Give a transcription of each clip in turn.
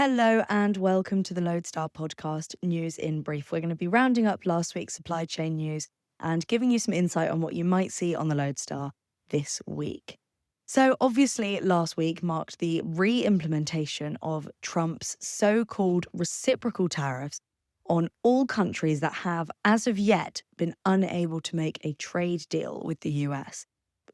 Hello and welcome to the Loadstar podcast, News in Brief. We're going to be rounding up last week's supply chain news and giving you some insight on what you might see on the Loadstar this week. So obviously last week marked the re-implementation of Trump's so-called reciprocal tariffs on all countries that have, as of yet, been unable to make a trade deal with the US.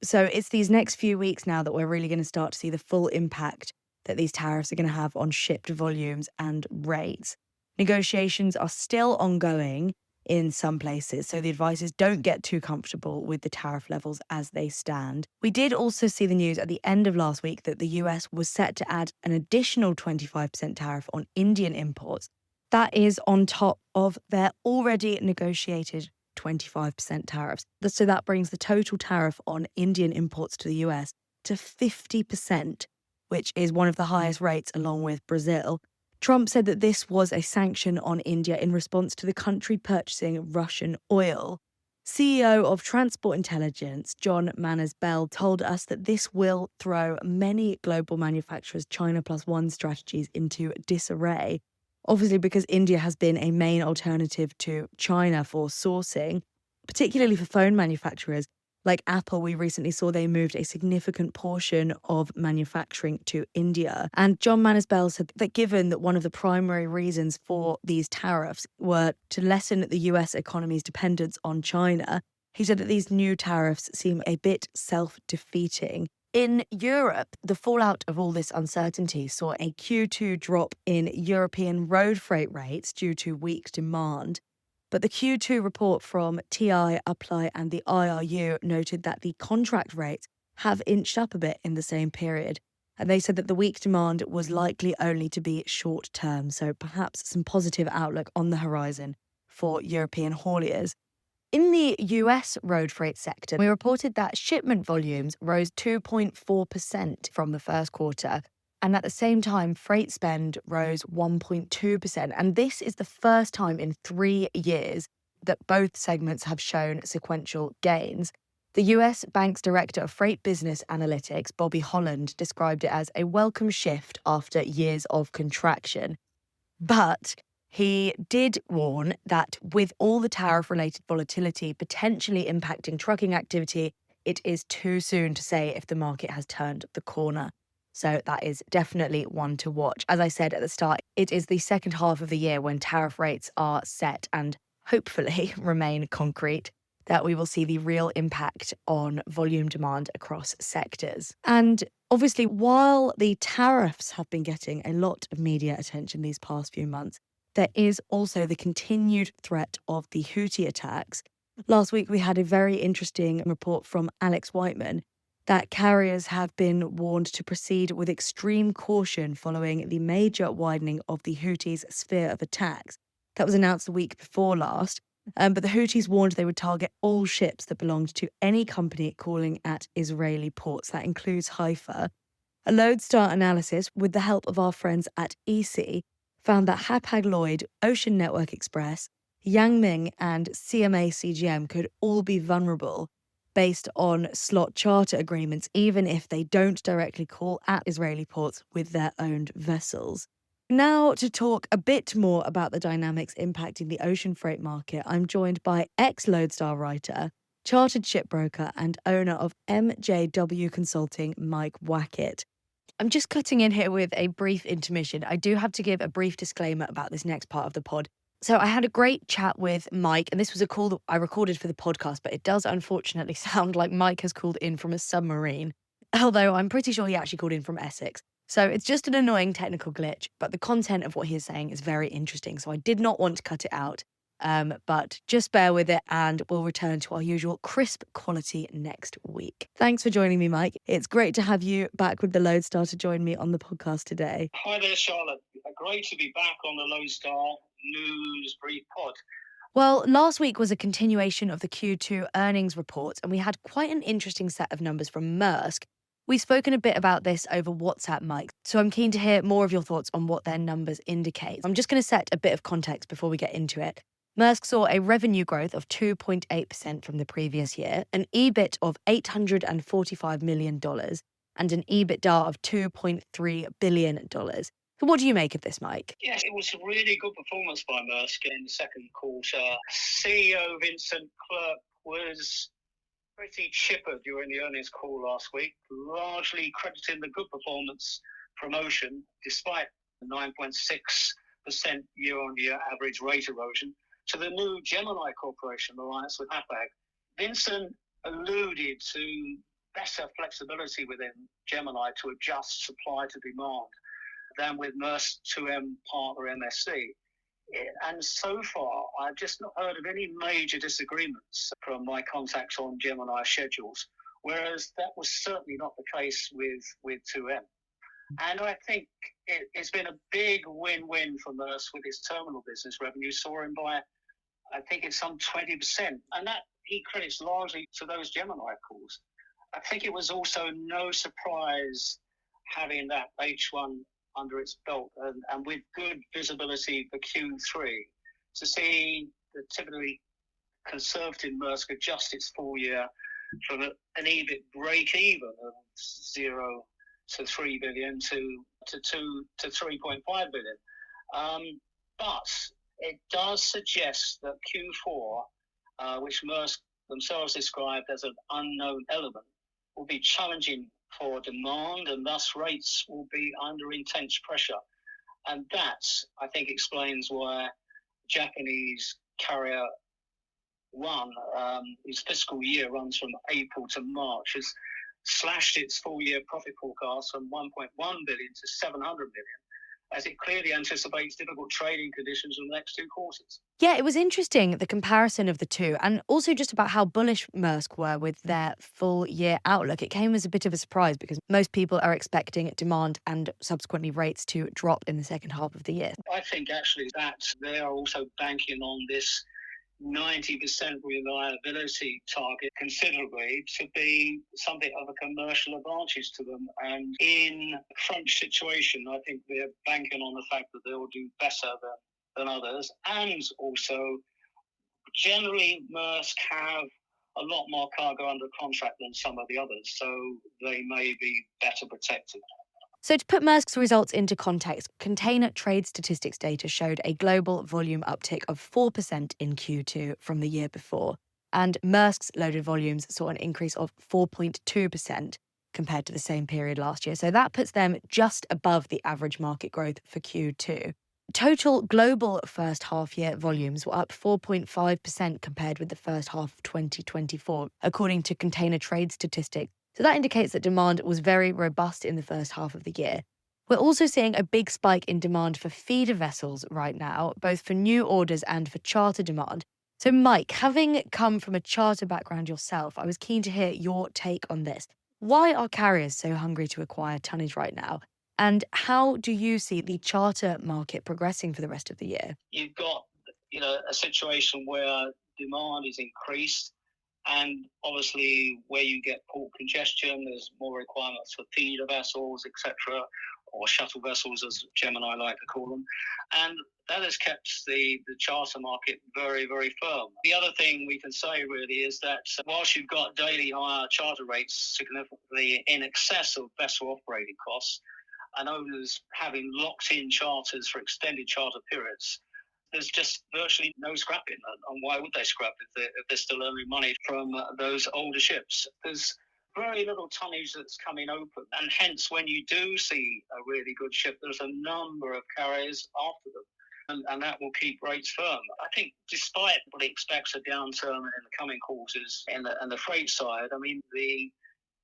So it's these next few weeks now that we're really going to start to see the full impact that these tariffs are going to have on shipped volumes and rates. Negotiations are still ongoing in some places, so the advice is don't get too comfortable with the tariff levels as they stand. We did also see the news at the end of last week that the US was set to add an additional 25% tariff on Indian imports. That is on top of their already negotiated 25% tariffs. So that brings the total tariff on Indian imports to the US to 50%, which is one of the highest rates along with Brazil. Trump said that this was a sanction on India in response to the country purchasing Russian oil. CEO of Transport Intelligence, John Manners-Bell, told us that this will throw many global manufacturers' China Plus One strategies into disarray. Obviously, because India has been a main alternative to China for sourcing, particularly for phone manufacturers. Like Apple, we recently saw they moved a significant portion of manufacturing to India. And John Manners-Bell said that given that one of the primary reasons for these tariffs were to lessen the US economy's dependence on China, he said that these new tariffs seem a bit self-defeating. In Europe, the fallout of all this uncertainty saw a Q2 drop in European road freight rates due to weak demand. But the Q2 report from TI, Apply and the IRU noted that the contract rates have inched up a bit in the same period. And they said that the weak demand was likely only to be short term, so perhaps some positive outlook on the horizon for European hauliers. In the US road freight sector, we reported that shipment volumes rose 2.4% from the first quarter. And at the same time, freight spend rose 1.2%. And this is the first time in 3 years that both segments have shown sequential gains. The US Bank's Director of Freight Business Analytics, Bobby Holland, described it as a welcome shift after years of contraction. But he did warn that with all the tariff-related volatility potentially impacting trucking activity, it is too soon to say if the market has turned the corner. So that is definitely one to watch. As I said at the start, it is the second half of the year when tariff rates are set and hopefully remain concrete that we will see the real impact on volume demand across sectors. And obviously, while the tariffs have been getting a lot of media attention these past few months, there is also the continued threat of the Houthi attacks. Last week, we had a very interesting report from Alex Whiteman that carriers have been warned to proceed with extreme caution following the major widening of the Houthis' sphere of attacks. That was announced the week before last, but the Houthis warned they would target all ships that belonged to any company calling at Israeli ports. That includes Haifa. A Loadstar analysis, with the help of our friends at EC, found that Hapag-Lloyd, Ocean Network Express, Yangming and CMA CGM could all be vulnerable based on slot charter agreements, even if they don't directly call at Israeli ports with their owned vessels. Now, to talk a bit more about the dynamics impacting the ocean freight market, I'm joined by ex-Loadstar writer, chartered shipbroker and owner of MJW Consulting, Mike Wackett. I'm just cutting in here with a brief intermission. I do have to give a brief disclaimer about this next part of the pod. So I had a great chat with Mike, and this was a call that I recorded for the podcast, but it does unfortunately sound like Mike has called in from a submarine, although I'm pretty sure he actually called in from Essex. So it's just an annoying technical glitch, but the content of what he is saying is very interesting, so I did not want to cut it out. But just bear with it and we'll return to our usual crisp quality next week. Thanks for joining me, Mike. It's great to have you back with the Loadstar to join me on the podcast today. Hi there, Charlotte. Great to be back on the Loadstar News Brief Pod. Well, last week was a continuation of the Q2 earnings report, and we had quite an interesting set of numbers from Maersk. We've spoken a bit about this over WhatsApp, Mike, so I'm keen to hear more of your thoughts on what their numbers indicate. I'm just going to set a bit of context before we get into it. Maersk saw a revenue growth of 2.8% from the previous year, an EBIT of $845 million, and an EBITDA of $2.3 billion. So what do you make of this, Mike? Yes, it was a really good performance by Maersk in the second quarter. CEO Vincent Clerc was pretty chipper during the earnings call last week, largely crediting the good performance promotion despite the 9.6% year-on-year average rate erosion to the new Gemini Corporation alliance with Hapag. Vincent alluded to better flexibility within Gemini to adjust supply to demand than with Maersk's 2M partner MSC. And so far, I've just not heard of any major disagreements from my contacts on Gemini schedules, whereas that was certainly not the case with 2M. And I think it's been a big win-win for Maersk with its terminal business revenue soaring by, I think it's some 20%. And that he credits largely to those Gemini calls. I think it was also no surprise having that H1 under its belt and with good visibility for Q3 to see the typically conservative Maersk adjust its full year from an EBIT break even of 0 to 3 billion to 2 to 3.5 billion. But it does suggest that Q4, which Maersk themselves described as an unknown element, will be challenging for demand, and thus rates will be under intense pressure. And that, I think, explains why Japanese carrier one, whose fiscal year runs from April to March, has slashed its full-year profit forecast from 1.1 billion to 700 million, as it clearly anticipates difficult trading conditions in the next 2 quarters. Yeah, it was interesting, the comparison of the two, and also just about how bullish Maersk were with their full year outlook. It came as a bit of a surprise because most people are expecting demand and subsequently rates to drop in the second half of the year. I think actually that they are also banking on this 90% reliability target considerably to be something of a commercial advantage to them. And in a crunch situation, I think they're banking on the fact that they'll do better than others. And also, generally, Maersk have a lot more cargo under contract than some of the others, so they may be better protected. So to put Maersk's results into context, container trade statistics data showed a global volume uptick of 4% in Q2 from the year before, and Maersk's loaded volumes saw an increase of 4.2% compared to the same period last year. So that puts them just above the average market growth for Q2. Total global first half year volumes were up 4.5% compared with the first half of 2024, according to container trade statistics. So that indicates that demand was very robust in the first half of the year. We're also seeing a big spike in demand for feeder vessels right now, both for new orders and for charter demand. So Mike, having come from a charter background yourself, I was keen to hear your take on this. Why are carriers so hungry to acquire tonnage right now? And how do you see the charter market progressing for the rest of the year? You've got, a situation where demand is increased, and obviously where you get port congestion, there's more requirements for feeder vessels, etc., or shuttle vessels, as Gemini like to call them. And that has kept the charter market very, very firm. The other thing we can say really is that whilst you've got daily higher charter rates significantly in excess of vessel operating costs, and owners having locked in charters for extended charter periods, there's just virtually no scrapping. And why would they scrap if they're still earning money from those older ships? There's very little tonnage that's coming open. And hence, when you do see a really good ship, there's a number of carriers after them. And that will keep rates firm. I think despite what he expects a downturn in the coming quarters and the freight side, I mean, the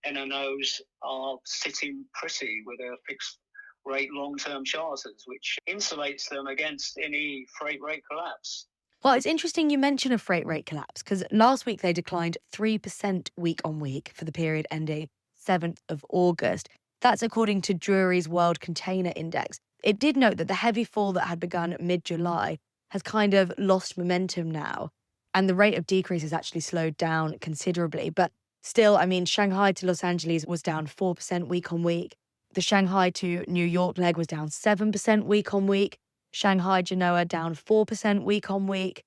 NNOs are sitting pretty with their fixed rate long-term charters, which insulates them against any freight rate collapse. Well, it's interesting you mention a freight rate collapse because last week they declined 3% week on week for the period ending 7th of August. That's according to Drewry's World Container Index. It did note that the heavy fall that had begun mid-July has kind of lost momentum now, and the rate of decrease has actually slowed down considerably. But still, I mean, Shanghai to Los Angeles was down 4% week on week. The Shanghai to New York leg was down 7% week on week. Shanghai Genoa down 4% week on week.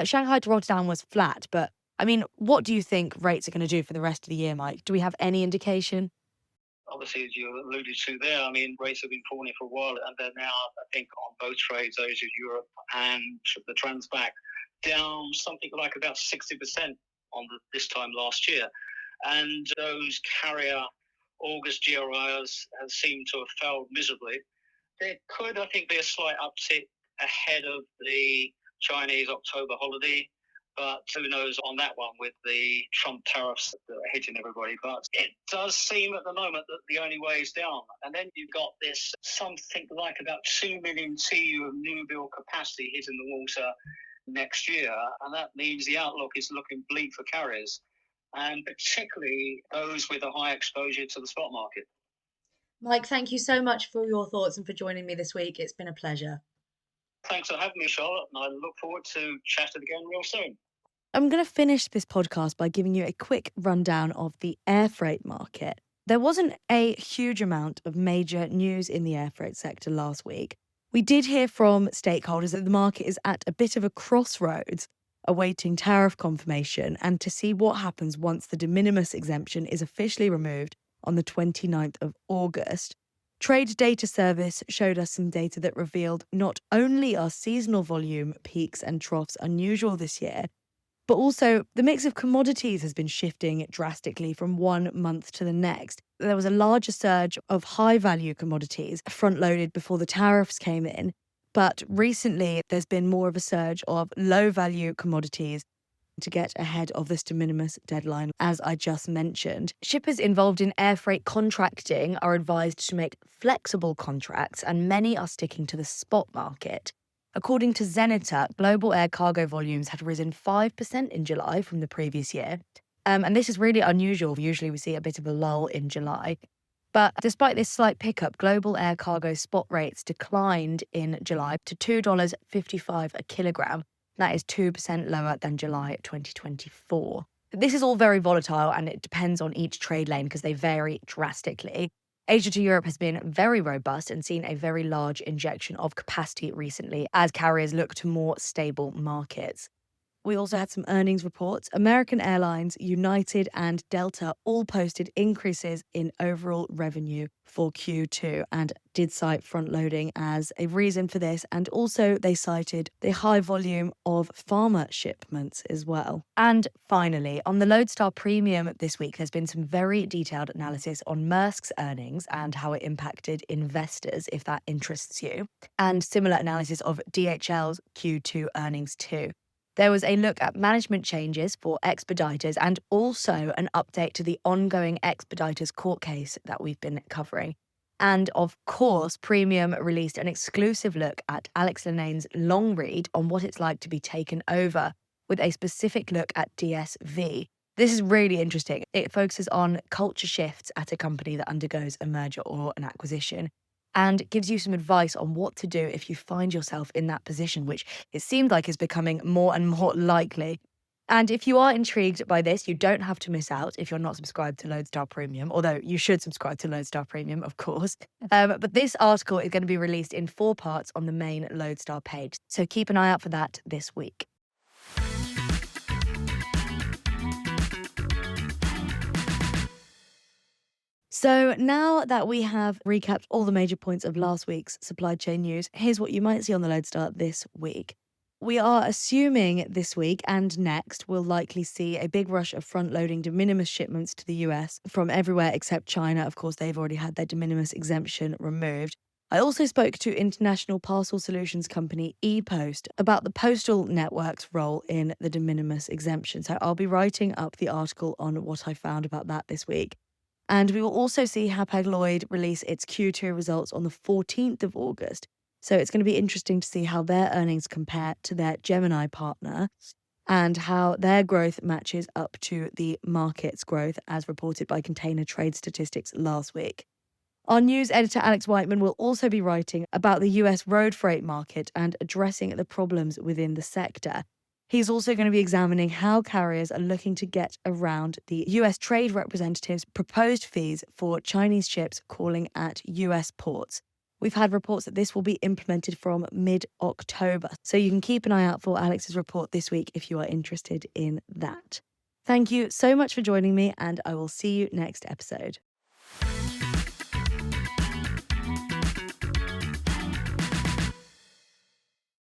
Shanghai to Rotterdam was flat. But, I mean, what do you think rates are going to do for the rest of the year, Mike? Do we have any indication? Obviously, as you alluded to there, I mean, rates have been falling for a while, and they're now, I think, on both trades, Asia, Europe, and the Transpac, down something like about 60% on this time last year. And those carrier August GRIs have seemed to have failed miserably. There could, I think, be a slight uptick ahead of the Chinese October holiday, but who knows on that one with the Trump tariffs that are hitting everybody. But it does seem at the moment that the only way is down. And then you've got this something like about 2 million TEU of new build capacity hitting the water next year. And that means the outlook is looking bleak for carriers, and particularly those with a high exposure to the spot market. Mike, thank you so much for your thoughts and for joining me this week. It's been a pleasure. Thanks for having me, Charlotte, and I look forward to chatting again real soon. I'm going to finish this podcast by giving you a quick rundown of the air freight market. There wasn't a huge amount of major news in the air freight sector last week. We did hear from stakeholders that the market is at a bit of a crossroads, awaiting tariff confirmation and to see what happens once the de minimis exemption is officially removed on the 29th of August. Trade Data Service showed us some data that revealed not only are seasonal volume peaks and troughs unusual this year, but also the mix of commodities has been shifting drastically from one month to the next. There was a larger surge of high-value commodities front-loaded before the tariffs came in, but recently there's been more of a surge of low-value commodities to get ahead of this de minimis deadline, as I just mentioned. Shippers involved in air freight contracting are advised to make flexible contracts, and many are sticking to the spot market. According to Zenita, global air cargo volumes had risen 5% in July from the previous year. And this is really unusual. Usually we see a bit of a lull in July. But despite this slight pickup, global air cargo spot rates declined in July to $2.55 a kilogram. That is 2% lower than July 2024. This is all very volatile and it depends on each trade lane because they vary drastically. Asia to Europe has been very robust and seen a very large injection of capacity recently as carriers look to more stable markets. We also had some earnings reports. American Airlines, United, and Delta all posted increases in overall revenue for Q2 and did cite front-loading as a reason for this. And also they cited the high volume of pharma shipments as well. And finally, on the Loadstar Premium this week, there's been some very detailed analysis on Maersk's earnings and how it impacted investors, if that interests you, and similar analysis of DHL's Q2 earnings too. There was a look at management changes for Expeditors and also an update to the ongoing Expeditors court case that we've been covering. And of course, Premium released an exclusive look at Alex Lennane's long read on what it's like to be taken over, with a specific look at DSV. This is really interesting. It focuses on culture shifts at a company that undergoes a merger or an acquisition, and gives you some advice on what to do if you find yourself in that position, which it seems like is becoming more and more likely. And if you are intrigued by this, you don't have to miss out if you're not subscribed to Loadstar Premium, although you should subscribe to Loadstar Premium, of course. But this article is going to be released in 4 parts on the main Loadstar page, so keep an eye out for that this week. So now that we have recapped all the major points of last week's supply chain news, here's what you might see on the Loadstar this week. We are assuming this week and next we'll likely see a big rush of front-loading de minimis shipments to the US from everywhere except China. Of course, they've already had their de minimis exemption removed. I also spoke to international parcel solutions company ePost about the postal network's role in the de minimis exemption. So I'll be writing up the article on what I found about that this week. And we will also see Hapag-Lloyd release its Q2 results on the 14th of August. So it's going to be interesting to see how their earnings compare to their Gemini partner and how their growth matches up to the market's growth as reported by Container Trade Statistics last week. Our news editor Alex Whiteman will also be writing about the US road freight market and addressing the problems within the sector. He's also going to be examining how carriers are looking to get around the US trade representatives' proposed fees for Chinese ships calling at US ports. We've had reports that this will be implemented from mid-October, so you can keep an eye out for Alex's report this week if you are interested in that. Thank you so much for joining me, and I will see you next episode.